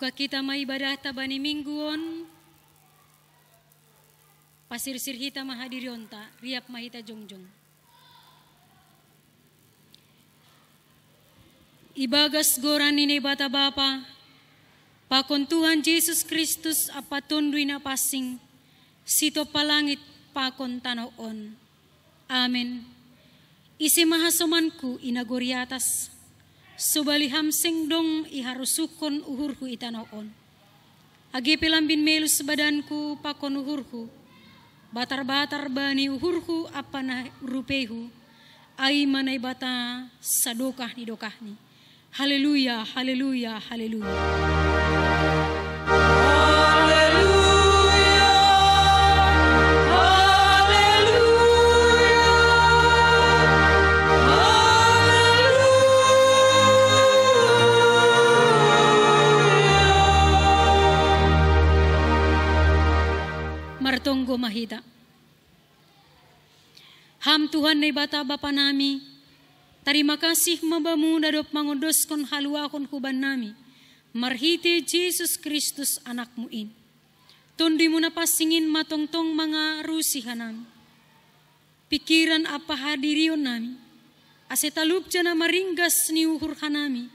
Pakita maibadah tabani mingguon. Pasir-sir hita mahadirionta, riap mahita jongjong. Ibagas goran nini bata bapa, pakon Tuhan Yesus Kristus apa tundui na pasing, sito palangit pakon tanaon. Amen. Isi mahasomanku inagori atas, subali hamseng dong iharusukon uhurku itanaon. Agi pelambin melus badanku pakon uhurku, batar-batar bani uhurku apa na rupehu, ai manay bata sadokah ni dokahni. Haleluya, haleluya, haleluya. Martonggo mahita. Ham Tuhan na bata bapa nami, terima kasih membamu dadop mangodoskon haluakon kuban nami, marhite Yesus Kristus anakmu in. Tundi mo na pasingin matongtong mga rusihanam. Pikiran apa hadirion nami, asetalup na maringgas ni uhur hanami,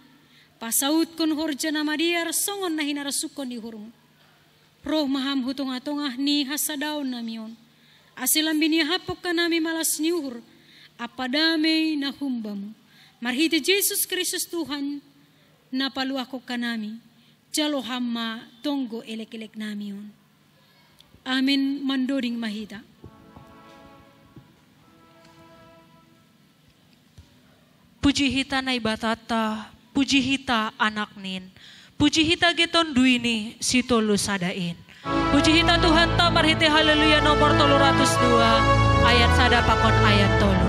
pasaut kon horja na madiar songon na hinarasukon ni uhurmu. Roh maham hutong-atongah ni hasadaon namion. Asilam binihapok ka nami malas niuhur. Apa damay na humbamu. Marhiti Jesus Kristus Tuhan. Napaluako ka nami. Jalo hamma tonggo elek-elek namion. Amin mandoding mahita. Puji hita na ibatata. Puji hita anak nin. Puji hita geton duini sitolu sadain. Puji hita Tuhan ta marhiti haleluya nomor 302 ayat sada pakon ayat tolu.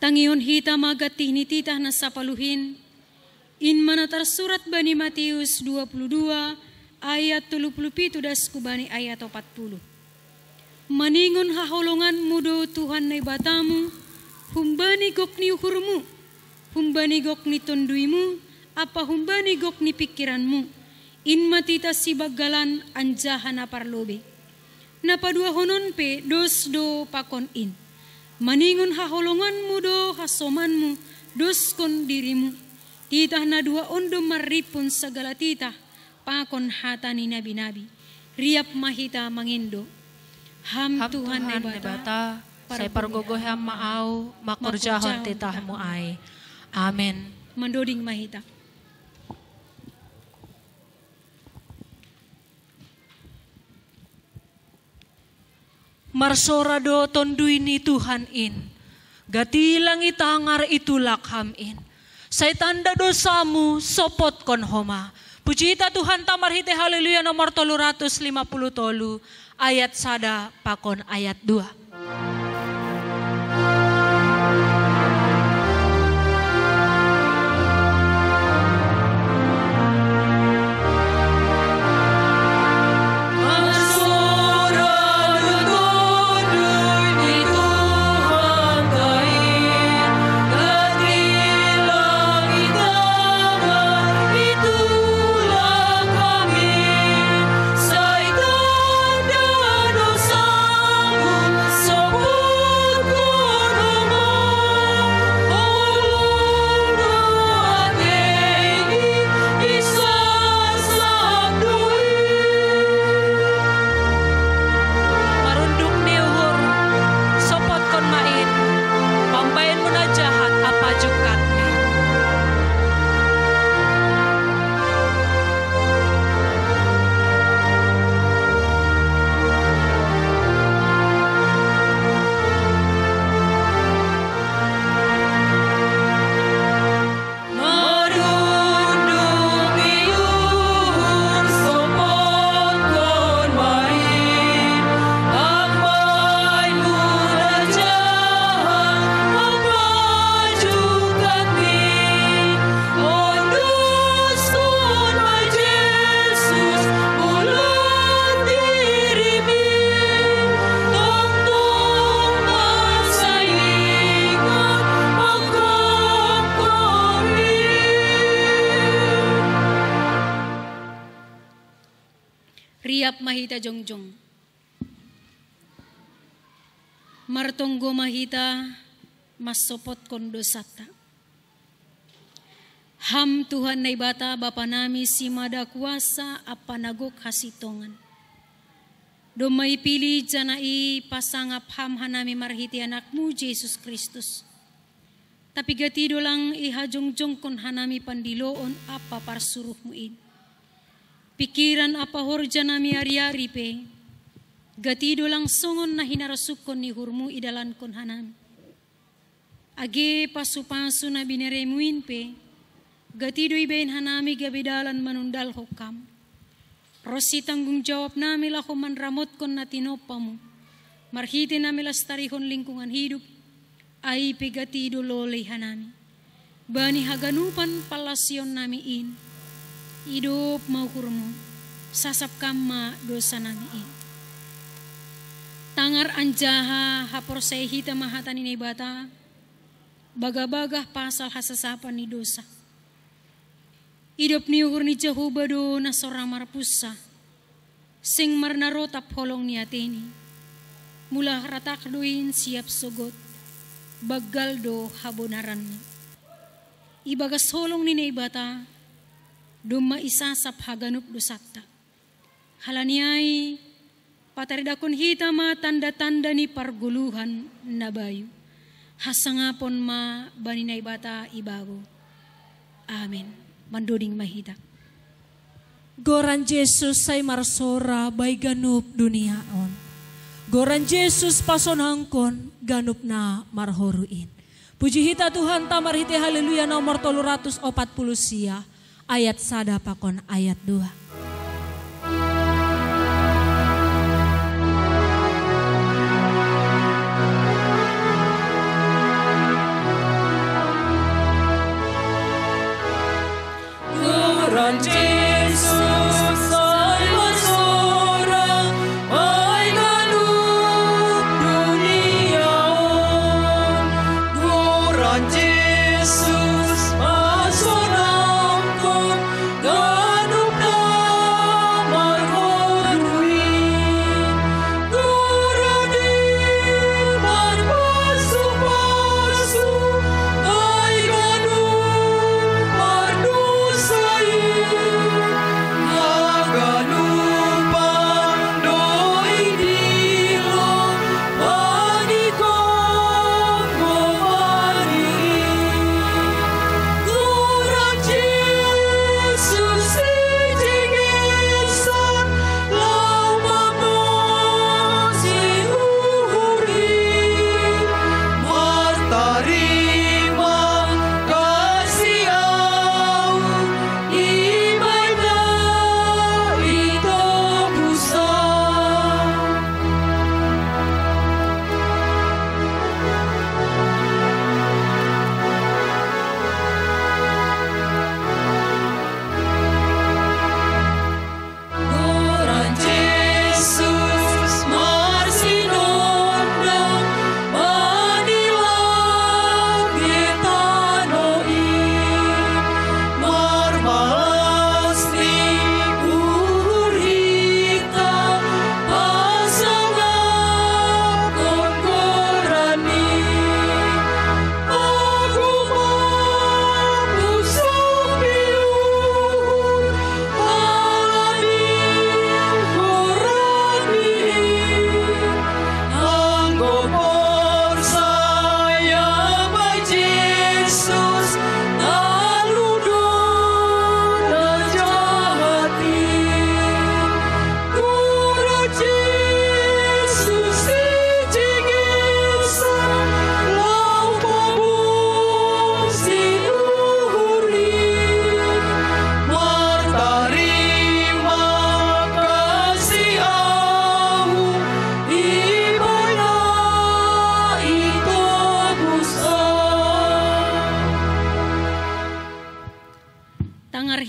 Tangion hita magatih ni titah na sapaluhin. In manatar surat Bani Matius 22 ayat 37 das kubani ayat 40. Maningon haholongan mudo Tuhan na ibatamu, humbani gok ni uhurmu, humbani gok ni tonduimu, apa humbani gok ni pikiranmu, in matita si bagalan anjahan na parlobe. Napadua honon pe dos do pakon in. Maningon haholongan mo do hasoman mo, dos kon dirimu. Titah na dua ondo maripon sagala titah, pakon hata ni nabi-nabi. Riap mahita mangindo. Ham Tuhan na bata, say pargogoham maaw, makurjahon titah mo ay. Amen. Mandoding mahita. Marsorado tonduy ni Tuhan in. Gatilang itangar itulak hamin. Say tanda dosamu sopot kon homa. Puji Tuhan tamarhite haleluya nomor 350 ayat 1 pakon ayat 2. Riap mahita jongjong. Martonggo mahita masopot kondosata. Ham Tuhan na ibata Bapa nami si mada kuasa apa nagok hasitongan. Domay pili janai pasangap ham hanami marhiti anakmu Jesus Kristus. Tapi gatido lang ihajongjong kon hanami pandiloon apa parsuruhmu in. Pikiran apa horja nami ari-ari pe, gatido lang songon na hinarasukon ni hurmu idalan kon hanami. Age pasu-pasu na bineremuin pe, gatido ibain hanami gabidalan manundal hokam. Rosi tanggung jawab nami lako manramot kon na tinopamu, marhiti nami lastarihon lingkungan hidup, ay pe gatido lolay hanami. Bani haganupan palasyon nami in, hidup mau kurmu, sasap kama dosa nami. Tangar anjaha hapor sehita mahatan ini bata, bagah-bagah pasal hasasapan ni dosa. Hidup ni uhur ni Jehubado na soramar pusa, sing marnarotap holong ni ateni, mula ratak duin siap sogot, bagal do habonaran ni. Ibagas holong ni bata, Duma isasap haganup dosakta. Halaniay pataridakon hitama tanda-tanda ni parguluhan na bayu. Hasangapon ma baninay bata ibago. Amen. Manduding mahita. Goran Jesus say marsora bay ganup duniaon. Goran Jesus pasonangkon ganup na marhoruin. Puji hita Tuhan tamarhiti haleluya nomor 340 sia. Ayat 1 pakon ayat 2. Tuhan Yesus ay masorang ay ganup duniaon. Tuhan Yesus masorang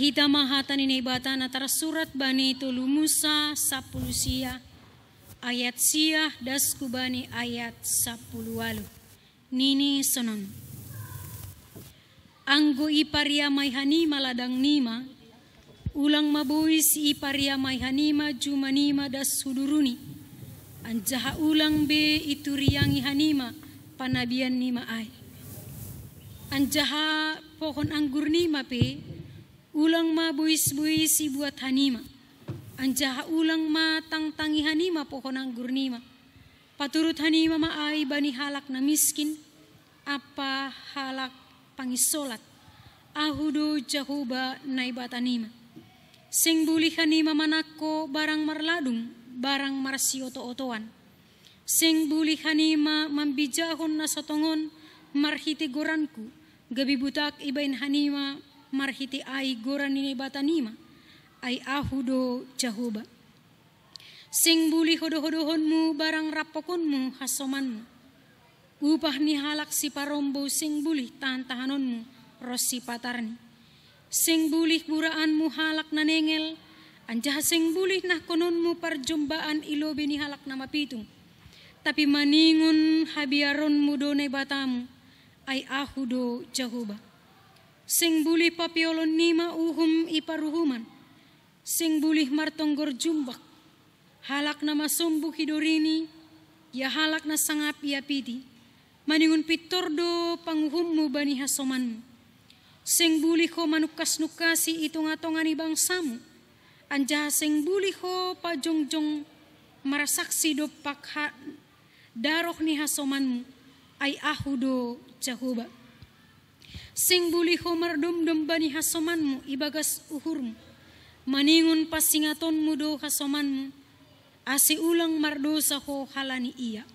Marhita mahatan ini bata na tarasurat bani tulu Musa 10 sia ayat sia das kubani ayat 10 walu. Nini sonon. Anggo iparia may hanima ladang nima, ulang mabuis iparia may hanima jumanima das huduruni. Anjaha ulang be ituriangi hanima panabian nima ay. Anjaha pohon anggur nima pe, ulang mabuis-buis ibuat hanima. Anjaha ulang matang-tangi hanima pohon anggur nima. Paturut hanima maay bani halak na miskin, apa halak pangisolat, ahudo jahuba naibatanima. Sing buli hanima manako barang marladung, barang marsioto-otoan. Sing buli hanima mambijahon na sotongon, marhiti goranku, gabi butak ibain hanima, marhiti ay goran naibatanima, ay ahudo jahuba. Sing buli hodo-hodohonmu barang rapokonmu hasomanmu. Upah ni halak si parombo sing buli tahan-tahanonmu rosi patarni. Sing buli buraanmu halak nanengel. Anjaha sing buli nah kononmu parjumbaan ilobe ni halak na mapitung. Tapi maningon habiaronmu donay batamu ay ahudo jahuba. Sing buli papiolon nima uhum iparuhuman. Sing buli martonggor jumbak. Halak na masumbu hidorini, ya halak na sangap ya piti. Maningun pitordo panguhummu bani hasomanmu. Sing buli ko manukas-nukasi itung-atongan bangsamu. Anjaha sing buli ko pajongjong marasaksi do pakha daroh ni hasomanmu ay ahudo jahuba. Sing buli ko mardumdum bani hasomanmu ibagas uhurmu. Maningun pasingatonmu do hasomanmu. Asi ulang mardosa ho halani iya.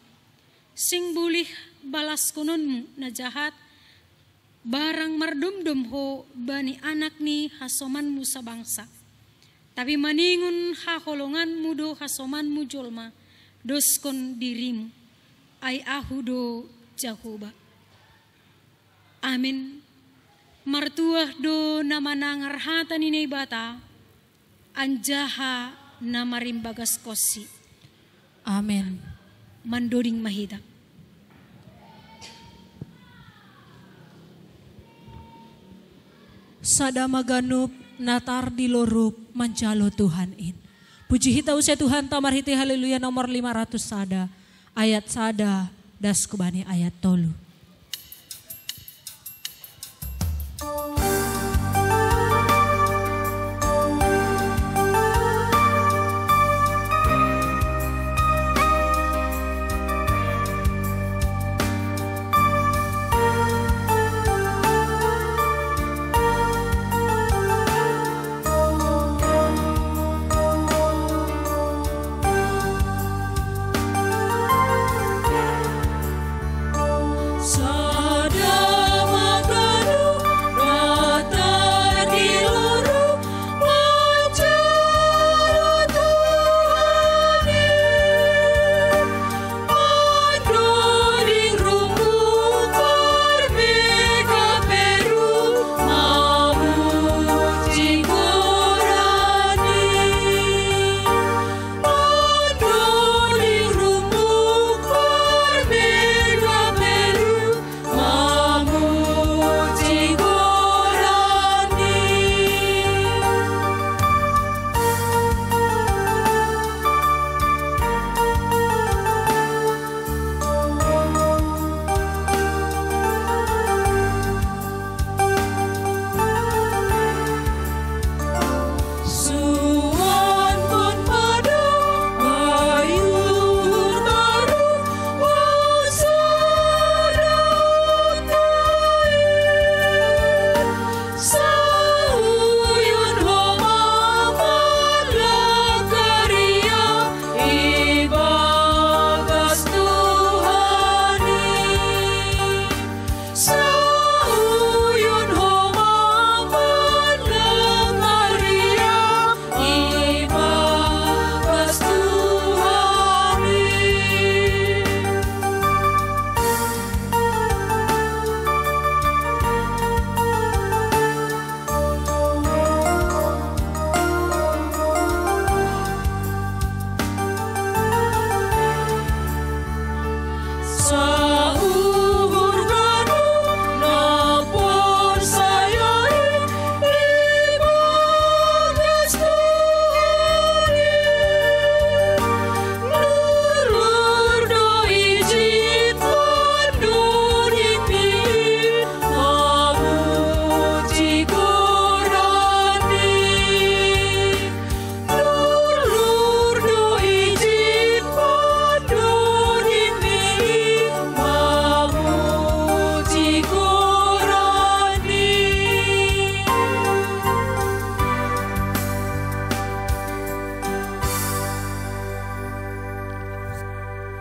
Sing bulih balas kononmu na jahat, barang mardumdum ho bani anak ni hasomanmu sa bangsa. Tapi maningun haholonganmu do hasomanmu jolma, doskon dirimu, ay ahudo jahuba. Amin. Martuah do namanangar hata ni bata, anjaha na marimbagas kosi. Amen. Mandoding mahita. Sada maganup natar di lorup manjalo Tuhanin. Puji hita usia Tuhan tamar hiti haleluya nomor 500 sada. Ayat sada das kubani ayat tolu.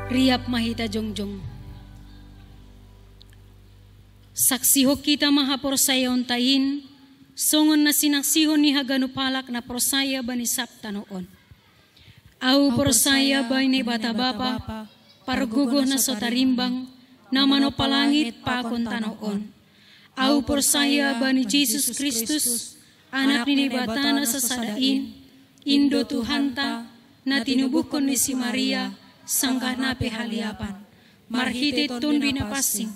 riap mahita jongjong. Saksi ho kita maha porsaya ontain, songon na sinaksihon ni haganupalak na porsaya bani sabta noon. Au porsaya bani bata bapa, pargugoh na sotarimbang, na manopalangit pakon tanoon. Au porsaya bani Jesus Kristus, anak ni bata na sasadain, Indo Tuhanta, na tinubukon ni si Maria, sangkah na pehaliapan. Marhite tunbi na pasing,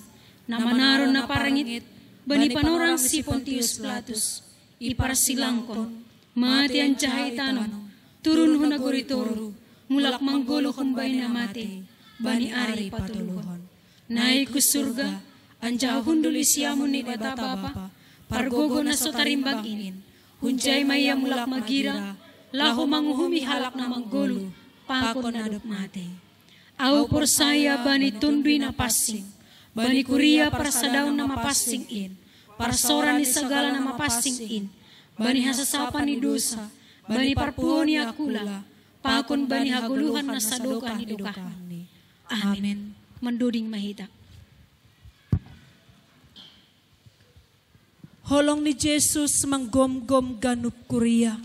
na manaron na parangit, bani panorang si Pontius Pilatus, iparsilangkon, mati ang jahitanon, turun ho na guritoro, mulak manggolo kumbay na mati, bani ari patuluhon. Naik ku surga, anja hunduli siamun ni bata bapa, pargogo na sotarimbagin, hunjay maya mulak magira, laho manguhumi halak na manggolo, pakon na dok mati. Au porsaya bani tundui na pasing, bani kuria para sadaun na mapasing in, para soran ni segala na mapasing in, bani hasasapan ni dosa, bani parpuho ni akula, pakon bani haguluhan na sadokan ni dukahan ni. Amin. Menduding mahita. Holong ni Jesus manggom-gom ganup kuria,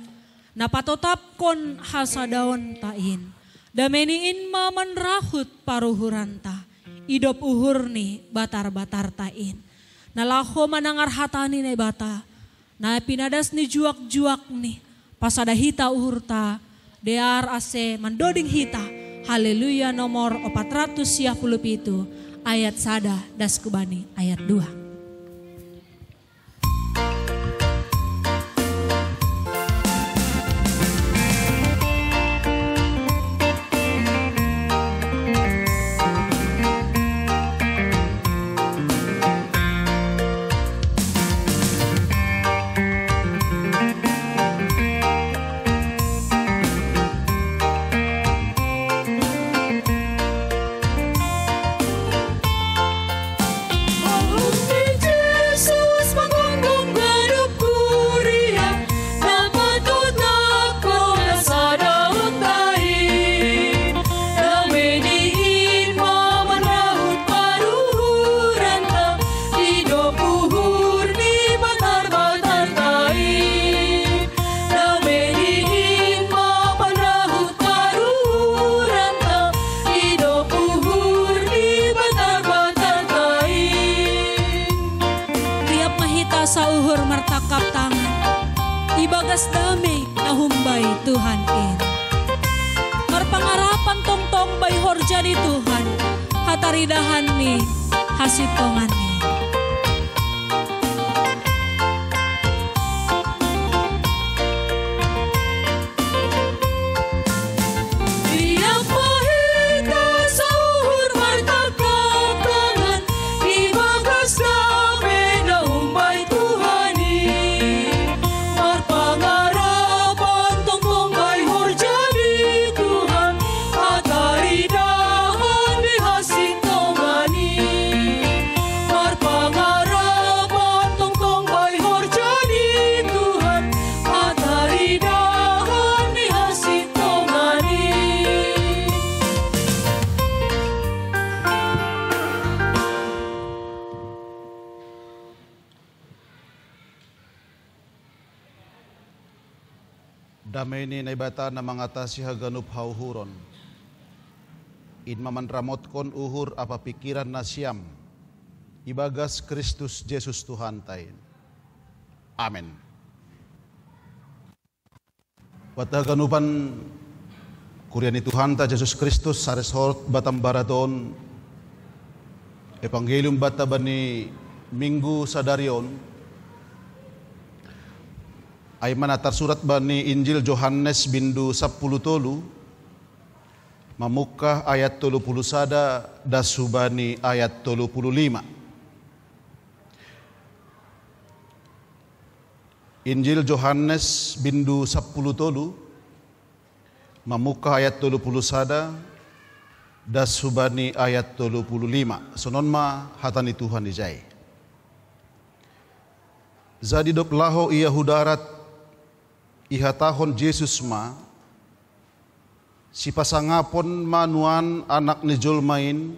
napatotap kon hasadaon tain. Dameniin maman rahut paruhuranta, idop uhur ni batar-batar tain. Nalaho manangar hatani na bata, na pinadas ni juak-juak ni, pasada hita uhur ta, dear ase mandoding hita. Haleluya nomor 457 ayat sada das kubani ayat 2. Ibagas damai na humbay Tuhan in. Marpangarapan tongtong bay horja ni Tuhan, hataridahan ni hasitongan ni. Damay ni naibata na mangatasi haganup hauhuron. In mamanramot kon uhur apa pikiran na siyam. Ibagas Kristus Jesus Tuhan tain. Amen. Wataganupan kurian ni Tuhan ta Jesus Kristus sares hort batam baraton. Evangelium bata bani Minggu sadarion. Ay manatar surat bani Injil Johannes bindu 10 tolu mamukah ayat 31 dasubani ayat 35. Injil Johannes bindu 10 tolu mamukah ayat 31 dasubani ayat 35. Sonon ma hatani Tuhan dijai. Zadi dop laho ia hudarat iha tahon Jesus ma si pasangapon manuan anak ni Julmain,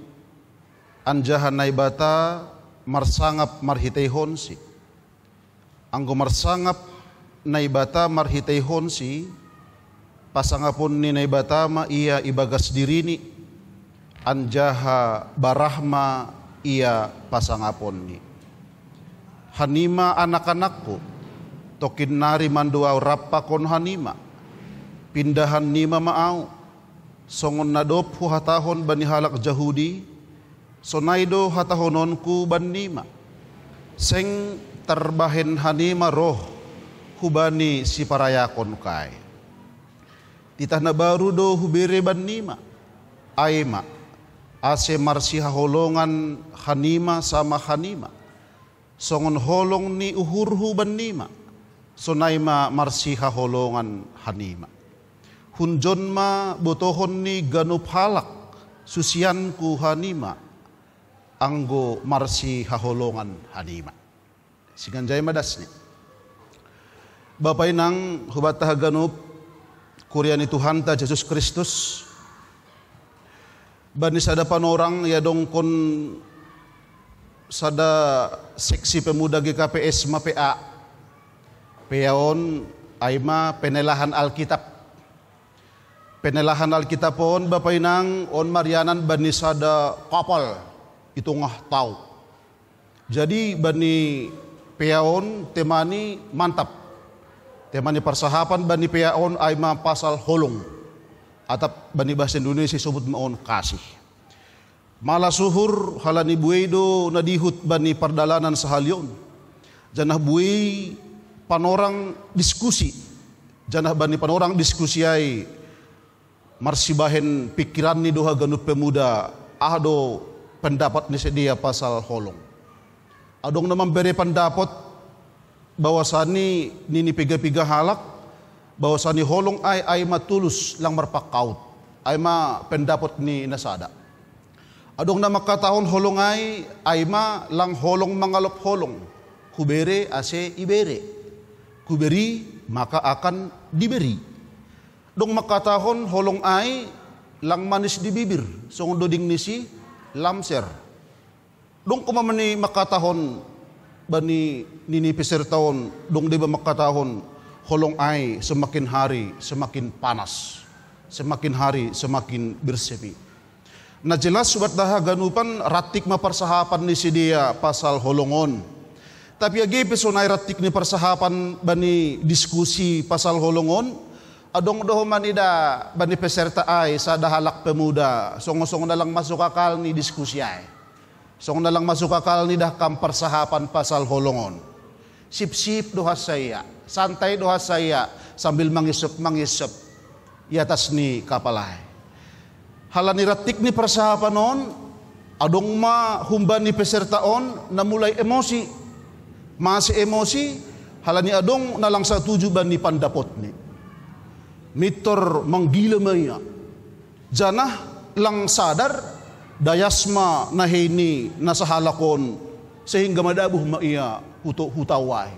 anjahan naibata marsangap marhitehon si. Anggo marsangap naibata marhitehon si, pasangapon ni naibata ma ia ibagas dirini, anjaha barahma ia pasangapon ni. Hanima anak-anakku, tokin nari mandua rapakon hanima, pindahan nima maau, songon nadop hu hatahon bani halak Jahudi, sonaido hatahononku ban nima, seng terbahen hanima roh hubani si parayakon kai. Titah na baru do hubere ban nima, aima, ase marsi haholongan hanima sama hanima, songon holong ni uhurhu ban nima, sonaima marsi haholongan hanima. Hunjon ma botohon ni ganup halak susianku hanima, anggo marsi haholongan hanima. Siganjay madas ni. Bapak inang hubatah ganup kuriani Tuhan ta Yesus Kristus. Bani sada panorang ya dongkon sada seksi pemuda GKPS MAPA. Peaon aima penelahan Alkitab. Penelahan Alkitab pon Bapak inang on Marianan bani sada kapal itu ngah tahu. Jadi bani peaon temani mantap. Temani persahapan bani peaon aima pasal holong. Atap bani bahasa Indonesia sebut maon kasih. Malah suhur halani buedo nadihut bani perdalanan sahalyon. Janah bui panorang diskusi. Janah bani panorang diskusi ai marsibahen pikiran ni doha ganup pemuda ahdo pendapat ni sedia pasal holong. Adong namang beri pendapat bahwasani nini piga-piga halak bahwasani holong ay matulus lang marpakaut ay ma pendapat ni nasada. Adong nama katahon holong ay ma lang holong mangalop holong, kubere ase ibere, kuberi maka akan diberi. Dong makatahon holong ay lang manis di bibir, song doding nisi lamser. Dong kumamani makatahon bani nini pesertaon, dong diba makatahon holong ay semakin hari semakin panas, semakin hari semakin bersepi. Na jelas subat daha ganupan ratik maparsahapan ni si dia pasal holongon. Tapi agi pesonai ratik ni persahapan bani diskusi pasal holongon, adong doho manida bani peserta ay sa dahalak pemuda, song-song na lang masuk akal ni diskusi ay. Song na lang masuk akal ni dah kam persahapan pasal holongon. Sip-sip doha saya, santai doha saya sambil mangisep di atas ni kapalay. Halani ratik ni persahapan on, adong ma humban ni pesertaon na mulai emosi. Masih emosi, halani adong nalang sa tuju ban ni pandapot ni. Mitor manggila maya. Janah lang sadar, dayasma nahini nasa halakon sehingga madabuh maiya hutaway.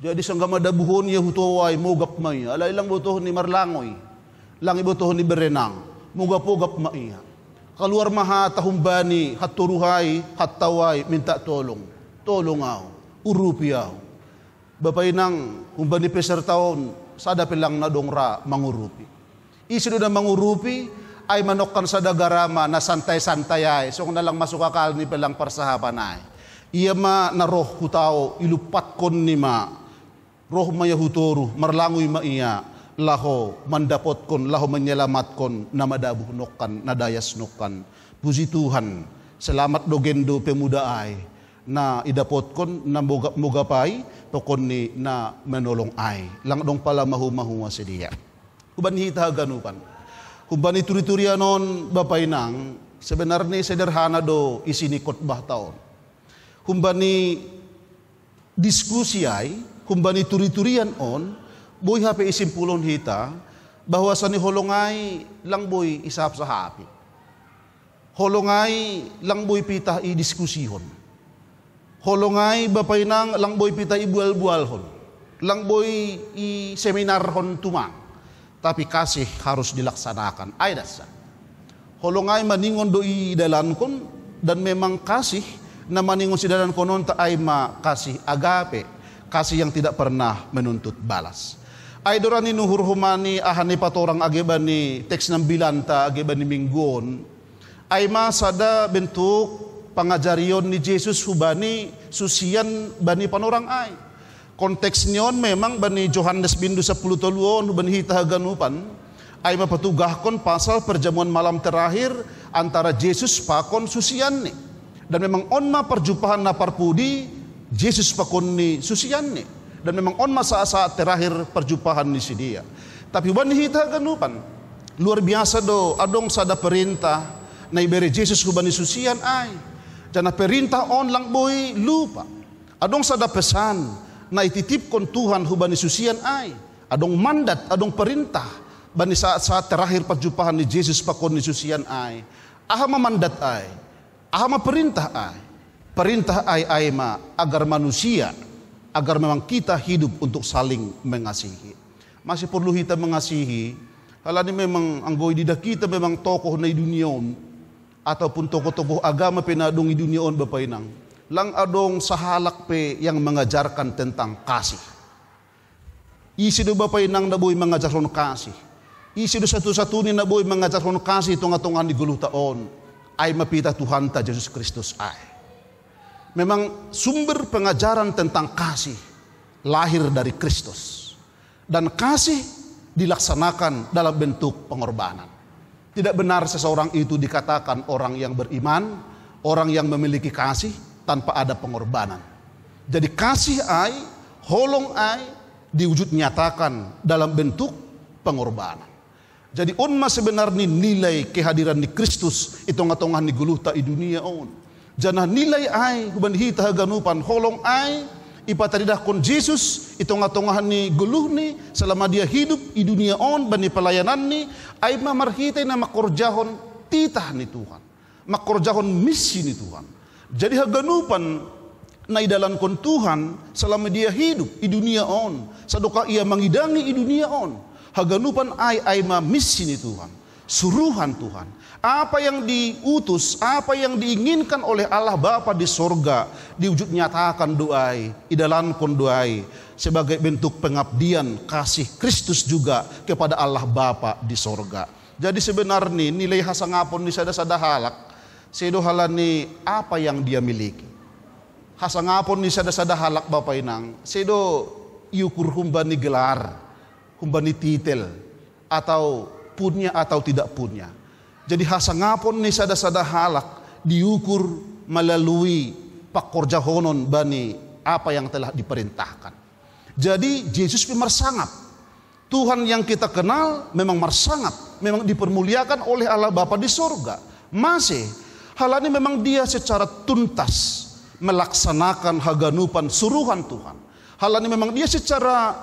Jadi sangga madabuhon ya hutaway mogap maya. Alay lang botohon ni marlangoy, lang ibotohon ni berenang. Mugap-ugap maiya. Kaluar maha tahumbani haturuhay hataway minta tolong. Tolongaw, urupiyaw. Bapay nang humbani pesertaon sada pilang nadongra mangurupi. Isido na mangurupi ay manokkan sa dagarama na santay-santay ay. So kung nalang masuk akal ni pilang parsahapan ay. Iya ma na roh hutaw ilupat kon ni ma. Roh maya huturu marlangoy maiya. Laho mandapot kon, laho menyelamat kon, na madabuh nokkan, na dayas nokkan. Puji Tuhan, selamat dogendo pemuda ay, na idapot kon, na mugapay, tokon ni na menolong ay. Lang dong pala mahu-mahuwa si dia. Kuban hita ganupan. Kuban ituri-turian non bapay nang, sebenarnya sederhana do isinikot bahtaon. Kuban ni diskusi ay, kuban ituri-turian on, boy hape isimpulon hita bahwa sani holongay lang boy isap sa hapi. Holongay lang boy pitah i-diskusihon. Holongay bapay nang lang boy pitah i-bual-bualhon. Lang boy i-seminarhon tumang. tapi kasih harus dilaksanakan. Ay dasa. Holongay maningon doi dalan kon, dan memang kasih na maningon si dalan konon ta ay kasih agape, kasih yang tidak pernah menuntut balas. Ay dorani nuhurhumani ahani patorang ageban ni teks ng bilanta ageban ni Minggon, ay sada bentuk pangajarion ni Jesus hubani susian bani panorang ay. Konteks niyon memang bani Johannes bindu 10 tuluon bani hitahaganupan ay mapatugahkon pasal perjamuan malam terakhir antara Jesus pakon susian ni. Dan memang onma perjumpahan na parpudi Jesus pakon ni susian ni. Dan memang onma saat-saat terakhir perjumpahan ni si dia. Tapi bani hitahaganupan luar biasa do adong sada perintah na iberi Jesus hubani susian ay. Jana perintah on lang boy lupa. Adong sada pesan na ititipkon Tuhan hubani susian ay. Adong mandat, adong perintah bani saat-saat terakhir perjumpahan ni Jesus pakon ni susian ay. Ahama mandat ay. Ahama perintah ay. Perintah ay agar manusia, agar memang kita hidup untuk saling mengasihi. Masih perlu kita mengasihi. Halani memang anggoy dida kita memang tokoh na idunion ataupun tokoh-tokoh agama penadong idunion bapainang. Lang adong sahalak pe yang mengajarkan tentang kasih. Isi do bapainang na boy mengajarkan kasih. Isi do satu-satunya na boy mengajarkan kasih tunga-tungan di guluh taon ay mapita Tuhan ta Jesus Kristus ay. Memang sumber pengajaran tentang kasih lahir dari Kristus. Dan kasih dilaksanakan dalam bentuk pengorbanan. Tidak benar seseorang itu dikatakan orang yang beriman, orang yang memiliki kasih tanpa ada pengorbanan. Jadi kasih ay, holong ay, diwujud nyatakan dalam bentuk pengorbanan. Jadi onma sebenarnya nilai kehadiran ni Kristus itu ngatongan ni guluta i dunia on. Jana nilai ay huban hita haganupan holong ay ipataridah kon Jesus itu ngatongan ni guluh ni selama dia hidup i dunia on bani pelayanan ni ay mamarhitay na makorjahon titah ni Tuhan. Makorjahon misi ni Tuhan. Jadi haganupan na idalan kon Tuhan selama dia hidup i dunia on. Saduka ia mangidangi i dunia on. Haganupan ay misi ni Tuhan. Suruhan Tuhan. Apa yang diutus, apa yang diinginkan oleh Allah Bapa di sorga diwujud nyatakan doai, idalan kon doai sebagai bentuk pengabdian kasih Kristus juga kepada Allah Bapa di sorga. Jadi sebenarnya nilai hasangapon ni sada-sada halak sedo halani apa yang dia miliki. Hasangapon ni sada-sada halak Bapa inang sedo iukur humbani gelar, humbani titel atau punya atau tidak punya. Jadi hasangapon ni sada-sada halak diukur melalui pakorjahonon bani apa yang telah diperintahkan. Jadi Yesus marsangap. Tuhan yang kita kenal memang marsangap, memang dipermuliakan oleh Allah Bapa di sorga. Masih halani memang dia secara tuntas melaksanakan haganupan suruhan Tuhan. Halani memang dia secara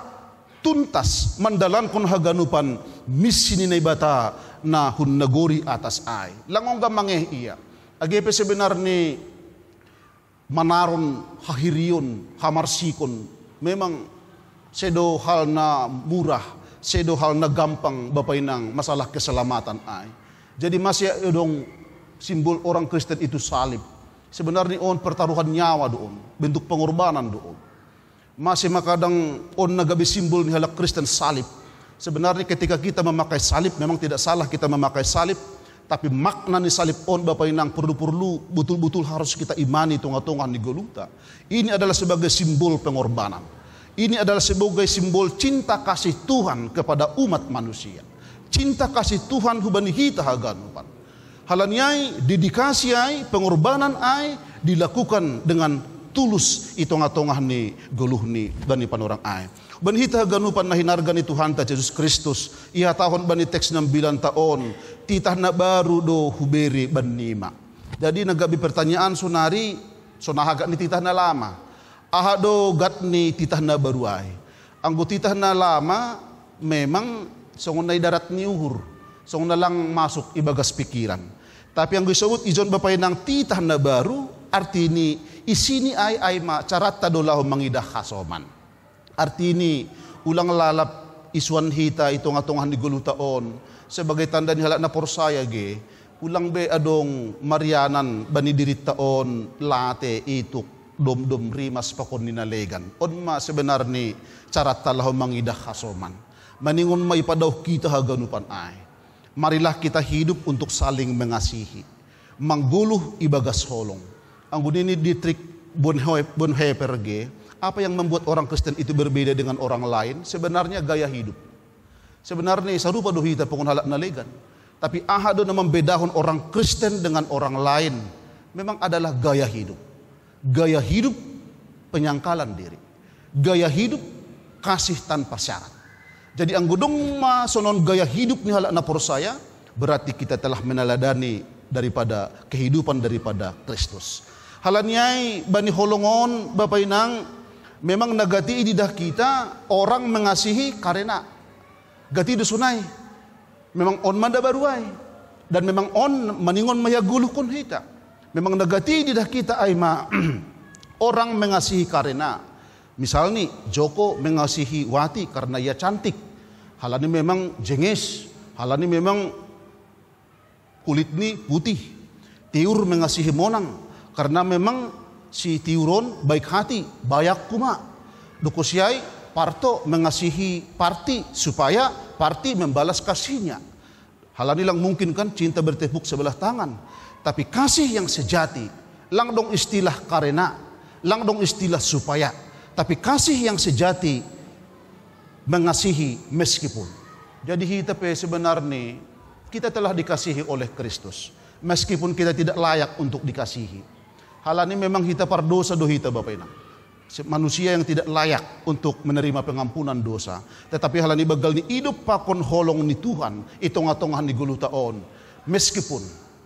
tuntas mendalankan haganupan misi ni bata na hun nagori atas ay. Langong gamangeh iya. Agepe sebenarnya manaron hahirion hamarsikon memang sedo hal na murah, sedo hal na gampang bapainang masalah keselamatan ay. Jadi masih dong simbol orang Kristen itu salib. Sebenarnya on pertaruhan nyawa doon, bentuk pengorbanan doon. Masih makadang on nagabi simbol ni halak Kristen salib. Sebenarnya ketika kita memakai salib memang tidak salah kita memakai salib, tapi makna ni salib on bapainang perlu betul-betul harus kita imani tunga-tungan di Golgota. Ini adalah sebagai simbol pengorbanan. Ini adalah sebagai simbol cinta kasih Tuhan kepada umat manusia. Cinta kasih Tuhan hubani hita haganupan. Halanyai dedikasi ay pengorbanan ay dilakukan dengan tulus itong-atongah ni guluh ni bani panorang ay. Bani hita ganupan na hinarga ni Tuhan ta Jesus Kristus. Iha tahon bani teks 9 taon. Titah na baru do huberi banima. Jadi nagabi pertanyaan sunari. Sonahaga ni titah na lama. Aha do gat ni titah na baru ay. Anggo titah na lama memang songon na darat ni uhur. Songon na lang masuk ibagas pikiran. Tapi ang gisawut ijon bapay ng titah na baru. Artini isini ay ma carat tadolah mangidah kasoman. Artini ulang lalap isuan hita itong atongan ni gulutaon sebagai tanda ni halak na porsaya ge ulang be adong marianan bani dirit taon late ituk dom-dom rimas pakon ni nalegan on ma sebenar ni carat talahu mangidah kasoman maningon maipadaw kita haganupan ay marilah kita hidup untuk saling mengasihi mangguluh ibagas holong ang gunini Dietrich Bonhoeffer ge apa yang membuat orang Kristen itu berbeda dengan orang lain sebenarnya gaya hidup sebenarnya sarupa dohita pengun halak nalegan tapi ahado na membedahon orang Kristen dengan orang lain memang adalah gaya hidup penyangkalan diri, gaya hidup kasih tanpa syarat. Jadi ang gudong masonon gaya hidup ni halak na porsaya berarti kita telah meneladani daripada kehidupan daripada Kristus. Halanyai bani holongon Bapak Inang memang nagati ididah kita orang mengasihi karena gati dusunay memang on manda baruay dan memang on maningon mayaguluh kun hita memang nagati didah kita ay orang mengasihi karena misalnya Joko mengasihi Wati karena ia cantik halani memang jengis halani memang kulit ni putih Tiur mengasihi Monang karena memang si Tiuron baik hati bayak kuma dukusiai Parto mengasihi Parti supaya Parti membalas kasihnya. Hal ini lang mungkin kan cinta bertepuk sebelah tangan. Tapi kasih yang sejati, lang dong istilah karena, lang dong istilah supaya. Tapi kasih yang sejati mengasihi meskipun. Jadi kita sebenarnya kita telah dikasihi oleh Kristus. Meskipun kita tidak layak untuk dikasihi. Hal ini memang kita pardosa dohita Bapak Inang. Manusia yang tidak layak untuk menerima pengampunan dosa. Tetapi hal ini bagal ni hidup pakon holong ni Tuhan. Itong-atongan ni gulutaon. Meskipun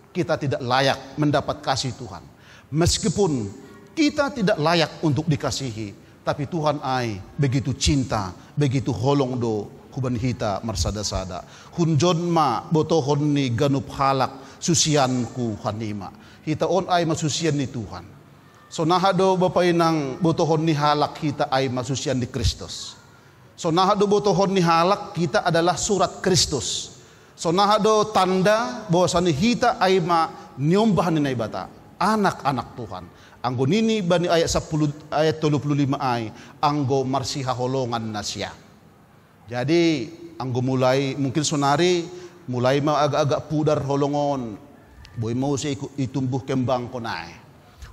kita tidak layak mendapat kasih Tuhan. Meskipun kita tidak layak untuk dikasihi. Tapi Tuhan ay begitu cinta, begitu holong do kuban hita marsada-sada. Hunjon ma botohon ni ganup halak susianku hanima. Hitaon ay masusian ni Tuhan. So nahado Bapak Inang botohon ni halak kita ay masusian di Kristus. So nahado botohon ni halak kita adalah surat Kristus. So nahado tanda bahwasanya kita ay nyumbah ni naibata anak-anak Tuhan. Anggo nini bani ayat 10 ayat 35 ay anggo marsiha holongan nasya. Jadi anggo mulai mungkin sonari mulai agak-agak pudar holongon. Boy mau saya itumbuh kembang konai.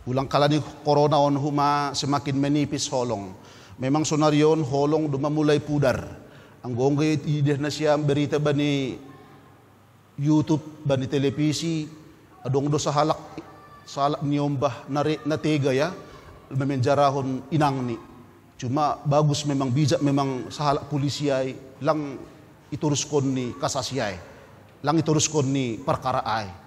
Ulang kala ni corona on huma semakin menipis holong. Memang sonarion holong duma mulai pudar. Ang gongge idah na siya berita bani YouTube bani televisi adong do sa halak niombah na tega ya memenjarahon inang ni. Cuma bagus memang bijak memang sa halak polisi ay lang ituruskon ni kasasiyay. Lang ituruskon ni perkara ay.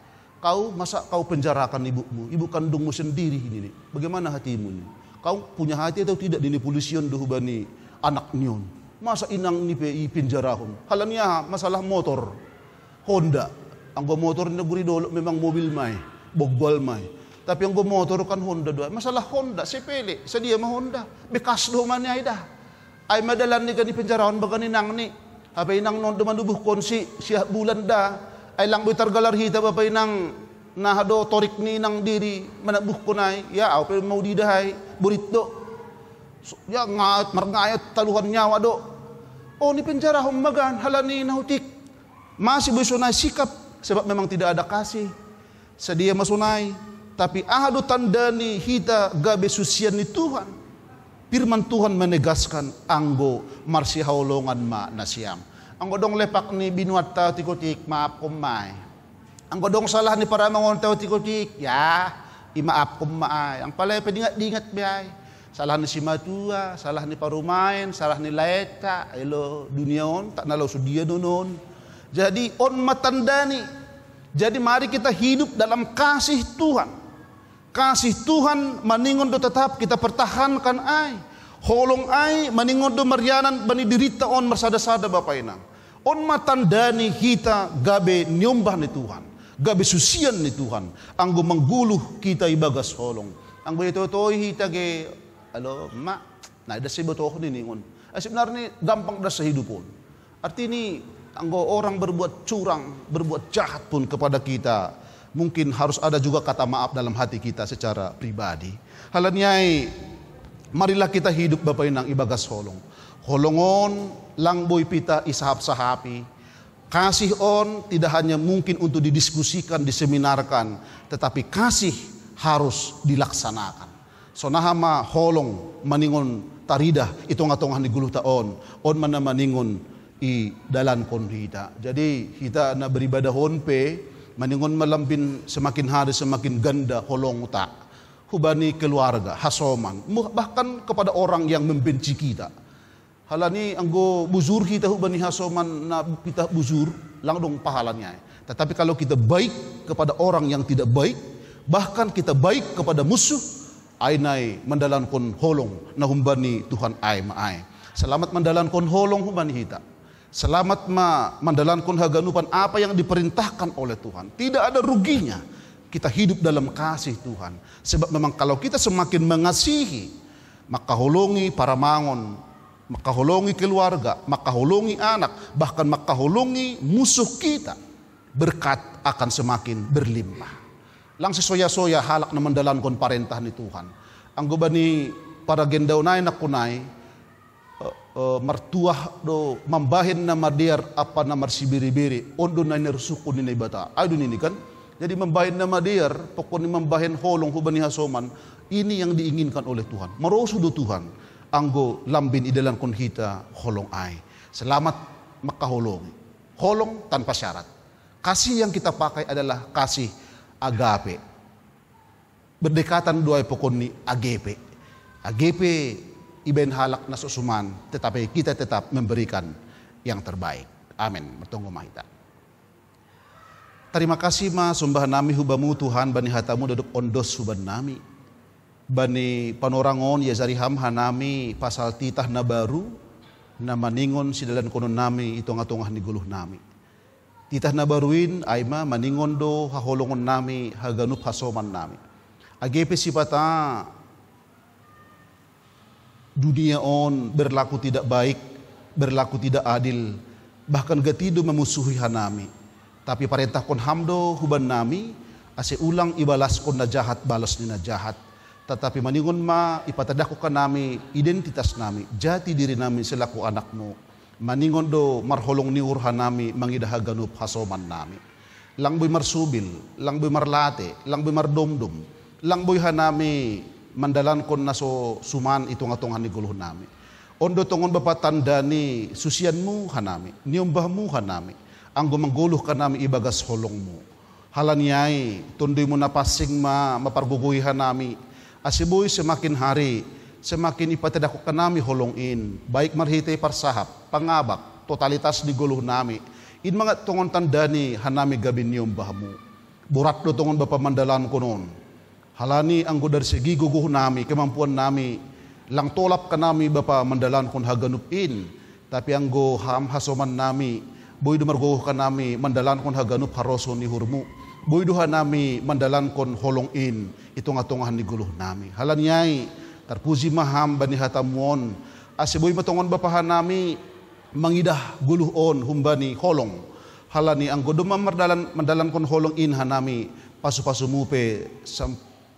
Kau masa kau penjarakan ibumu, ibu kandungmu sendiri ini. Bagaimana hatimu ini? Kau punya hati atau tidak dini polisian duhubani anak nyon? Masa inang ni penjarahon? Halanya masalah motor Honda. Ang motor ni guri dolo memang mobil mai, bogbal mai. Tapi ang motor kan Honda doa. Masalah Honda sepele, sedia mah Honda. Bekas do man ay dah. Ay madalan ni gani penjarahon bagan inang ni. Apa inang non dumanubuh konsi siya bulan da. Ay lang buitar galar hita Bapak Inang nahado torik ni nang diri manabuh kunay ya aw pero mau didahay burito so, ya ngayat taluhan nyawa do oh ni penjara hummagan halani nahutik masih busunay sikap sebab memang tidak ada kasih sedia masunay tapi ahado tanda ni hita gabe susian ni Tuhan firman Tuhan menegaskan anggo marsihaulongan ma nasyam. Ang godong lepak ni binuat tao tikutik, maap kumay. Ang godong salah ni para mangon tao tikutik, ya, imaap kumay. Ang palay padingat-dingat biyay. Salah ni si Matua, salah ni Parumain, salah ni Laeta, elo duniaon, tak nalaw sudia nonon. Jadi on matandani. Jadi mari kita hidup dalam kasih Tuhan. Kasih Tuhan maningon do tetap kita pertahankan ay. Holong ay maningon do marianan bani dirita on marsada-sada Bapak Inang. On matandani kita gabe nyumbah ni Tuhan. Gabe susian ni Tuhan. Anggo mangguluh kita ibagas holong. Ang bayitotoy hita ge alo ma na da sibo to ni ningon. Sebenarnya gampang da sa hidupon. Arti ini anggo orang berbuat curang, berbuat jahat pun kepada kita, mungkin harus ada juga kata maaf dalam hati kita secara pribadi. Halanyai, marilah kita hidup Bapak Inang ibagas holong. Holongon lang boy pita isahap-sahapi. Kasih on tidak hanya mungkin untuk didiskusikan, diseminarkan, tetapi kasih harus dilaksanakan. Sonahama holong maningon taridah itu ngatongan di guluh taon, on mana maningon i dalan kon hita. Jadi kita na beribadah honpe maningon malambin semakin hari semakin ganda holong ta. Hubani keluarga, hasoman, bahkan kepada orang yang membenci kita. Halani anggo buzur kita hubani hasoman na kita buzur langdong pahalanya. Tetapi kalau kita baik kepada orang yang tidak baik, bahkan kita baik kepada musuh, ainai mendalankan holong na humbani Tuhan ai maai. Selamat mendalankan holong humbani hita. Selamat mendalankan haganupan apa yang diperintahkan oleh Tuhan. Tidak ada ruginya kita hidup dalam kasih Tuhan. Sebab memang kalau kita semakin mengasihi, maka holongi para mangon, maka holongi keluarga, maka holongi anak, bahkan maka holongi musuh kita, berkat akan semakin berlimpah. Lang sesoya-soya halak na mendalankan perintah ni Tuhan. Ang gubani para gendaunay na kunay, martuah do mambahin na madiar apa na marsibiri-biri ondo na nersuko ni bata ay do nini kan. Jadi membahin na madiar pokok ni mambahin holong hubani hasoman, ini yang diinginkan oleh Tuhan. Maroso do Tuhan anggo lambin idalan kon hita holong ay. Selamat makaholong. Holong tanpa syarat. Kasih yang kita pakai adalah kasih agape. Berdekatan dua pokok ni agape. Agape iben halak na susuman, tetapi kita tetap memberikan yang terbaik. Amin. Bertunggu mahita. Terima kasih ma sumbah nami hubamu Tuhan bani hatamu duduk ondos huban nami. Bani panorangon ya zariham hanami pasal titah na baru na maningon sidalan konon nami itu ngatongah ni guluh nami. Titah na baruin ayma maningon do haholongon nami haganup hasoman nami. Agepe sipata dunia on berlaku tidak baik, berlaku tidak adil, bahkan gatido memusuhi hanami. Tapi perintah kon hamdo huban nami, ase ulang ibalas kon na jahat balas ni na jahat. Tetapi maningon ma ipatadako ka nami identitas nami, jati diri nami selaku anakmu. Maningon do marholong ni urhan nami mangidahaгаnup hasoman nami. Langboy marsubil, langboy marlate, langboy mardomdom, langboy hanami mandalan kon naso suman itu ngatongan ni guluh nami. Ondo tongon bapa tandani susianmu hanami, niumbahmu hanami. Anggo mangguluh ka nami ibagas holongmu. Halanyai tundoy mo na pasing maparguguy hanami. Asiboy semakin hari semakin ipatadako ka nami holongin. Baik marhite parsahap, pangabak, totalitas ni guluh nami. In mga tongon tandani hanami gabin niumbahmu. Burat do tongon bapa mandalan konon. Halani ang dari segi guguh nami, kemampuan nami, lang tolap ka nami bapa mandalan kon haganupin, tapi ang go ham hasoman nami, boy dumarguh ka nami mandalan kon haganup haroso ni hurmu, boy duha nami mandalan kon holongin, ito nga tongahan ni guluh nami. Halanyay, tarpuji maham bani hatamon, asi boy matongon bapahan nami, mangidah guluhon humbani holong. Halani ang go mandalan kon holongin hanami, pasu-pasumupe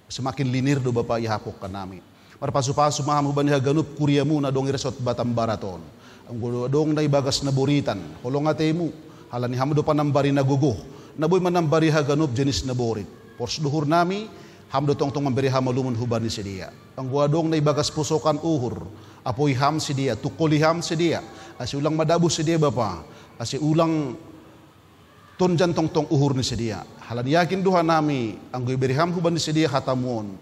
semakin linir do bapa ihapok ka nami. Marpasu-pasu maham huban haganup kuryamu na dong resort Batam Baraton. Ang dong na ibagas na buritan. Holong atemu. Halani hamdo panambari na guguh. Naboy manambari haganup jenis na borit. Pors duhur nami hamdo tong memberi hamalumun huban ni sedia. Ang dong na ibagas pusokan uhur. Apoy ham sedia. Tukoli ham sedia. Asi ulang madabu sedia bapa. Asi ulang tunjan tong uhur ni sedia. Halan yakin duha nami ang beriham huban ni sedia hatamuon.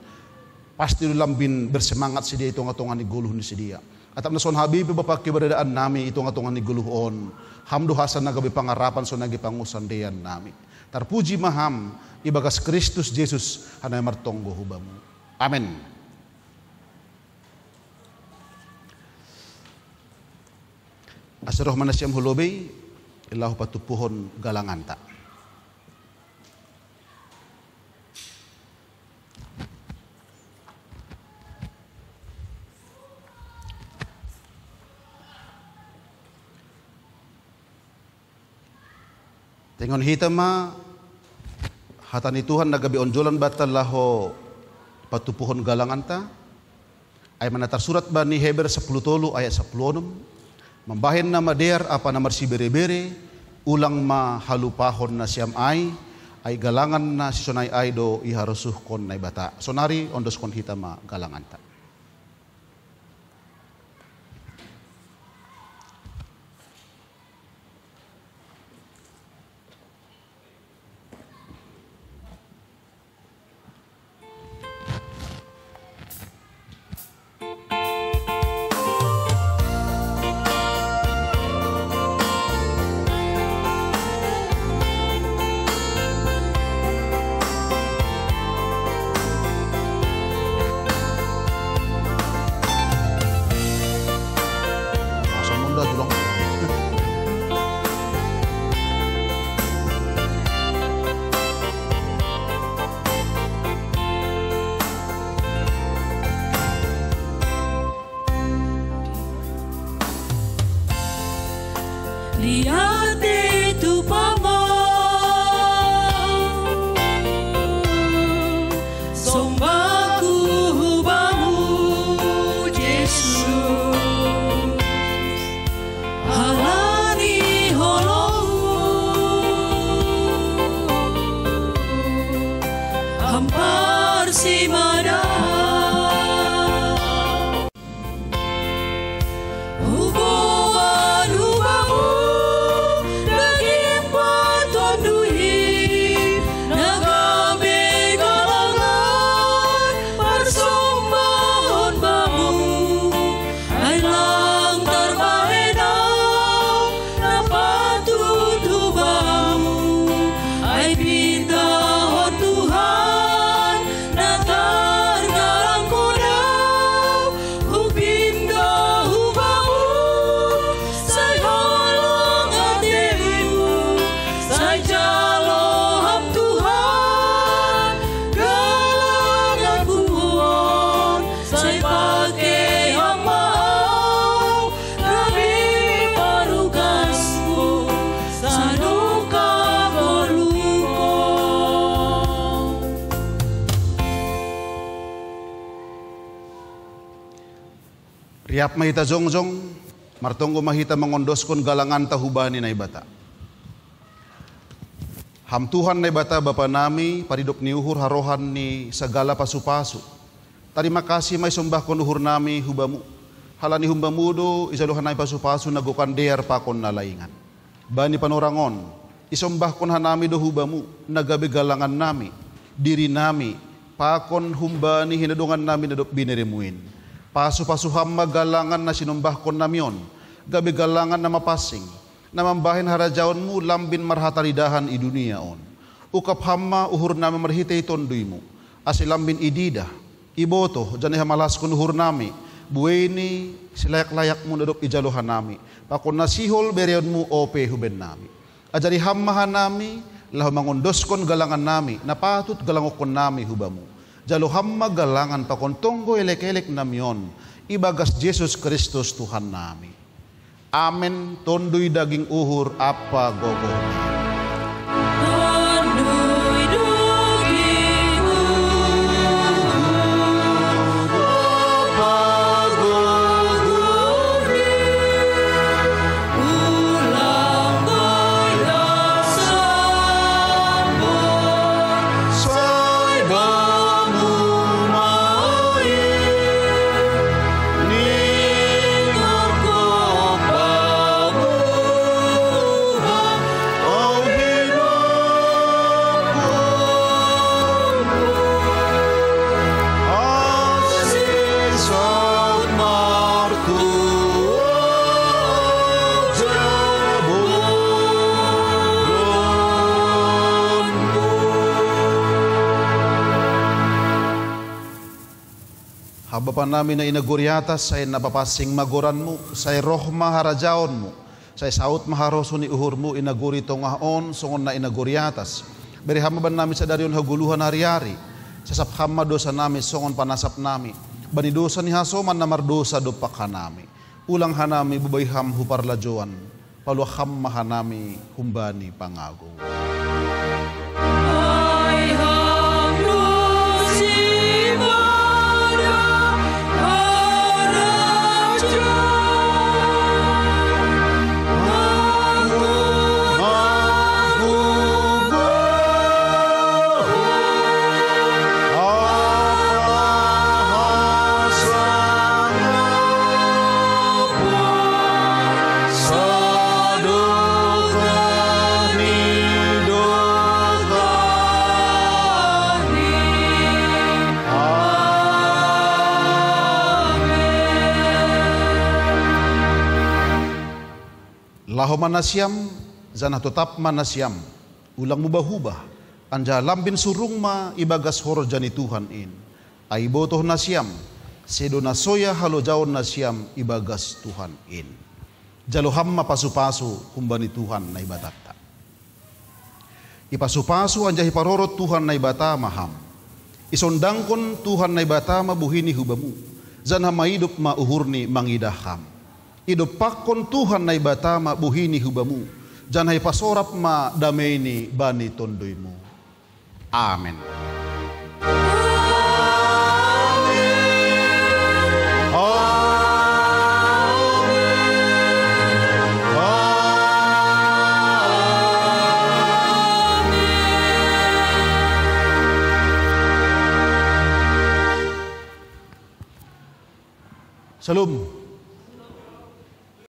Pasti lambin bersemangat sedia itu ngatongan ni guluh ni sedia. Atap na son habib bapa keberadaan nami itu ngatongan ni guluhon. Hamdu hasan nagabi pangarapan so nagi pangusandean nami. Tarpuji maham ibagas Kristus Jesus hanay martonggo hubamu. Amen. Asroh manasyam hulobey ilahu patupuhon galanganta. Tingon hitama hata ni Tuhan nagabi onjolan batal laho patupuhon galangan ta ay manatar surat ba ni Heber 10 ayat 10 mambahin na mader apa na marsibere-bere ulang mahalupahon na siyam ay galangan na si sonay ay do iharusuh kon na bata. Sonari ondos kon hitama galangan ta. Liate tu pama sombaku hubamu Yesus halani holomu hampar si mada Riap mahita zongjong, martonggo mahita mengondoskon galangan tahubani na ibata. Ham Tuhan na ibata Bapa nami, paridop ni uhur harohan ni segala pasu-pasu. Terima kasih may sumbah kon uhur nami hubamu. Halani humbamudo, isaluhan na pasu-pasu nagukan dear pakon na laingan. Bani panorangon, isumbah kon hanami do hubamu, nagabi galangan nami, diri nami, pakon humbani hinadungan nami nadop binerimuin. Pasu-pasu hamma galangan na sinumbah kon namyon, gabi galangan na mapasing, na mambahin harajaon mu lambin marhataridahan i dunia on. Ukap hamma uhur nami marhitay tondoy mo, asilambin idida, iboto, dyan hamalas kon uhur nami, buweni silayak-layak mo nadop ijaluhan nami, pakon nasihol beriyon mo ope huben nami. Ajari hammahan nami, lahu mangundos kon galangan nami, napatut galangokon nami hubamu. Jalo hamma galangan pakon tonggo elek-elek namyon, ibagas Jesus Kristus Tuhan nami. Amen. Tondoy daging uhur apa gogona. Bapa namin na inaguriatas, say napapasing maguran mo, say roh maharajaon mo, say saut maharoso ni uhur mo, inaguri tongaon, songon na inaguriatas. Berihamaban namin sa dariyon haguluhan hari-hari, sa saphamma dosa namin, songon panasap namin, banidosa ni hasoman na mardosa do pakhanami, ulang hanami bubayham huparlajoan, paluham mahanami humbani pangagung. Laho manasyam, zanah tetap manasyam, ulang mubah-ubah, anja lambin surung ma ibagas horo jani Tuhan in. Ai botoh nasyam, sedo nasoya halo jaon nasyam ibagas Tuhan in. Jaloham ma pasu-pasu kumbani Tuhan na ibatata. Ipasu-pasu anja hiparorot Tuhan na ibata maham. Isondangkon Tuhan na ibata mabuhini hubamu, zanah maidup ma uhurni mangidaham. Hidup pakon Tuhan na ibata ma buhini hubamu, janai pasorap ma dameni bani tondoimu. Amin. Salam.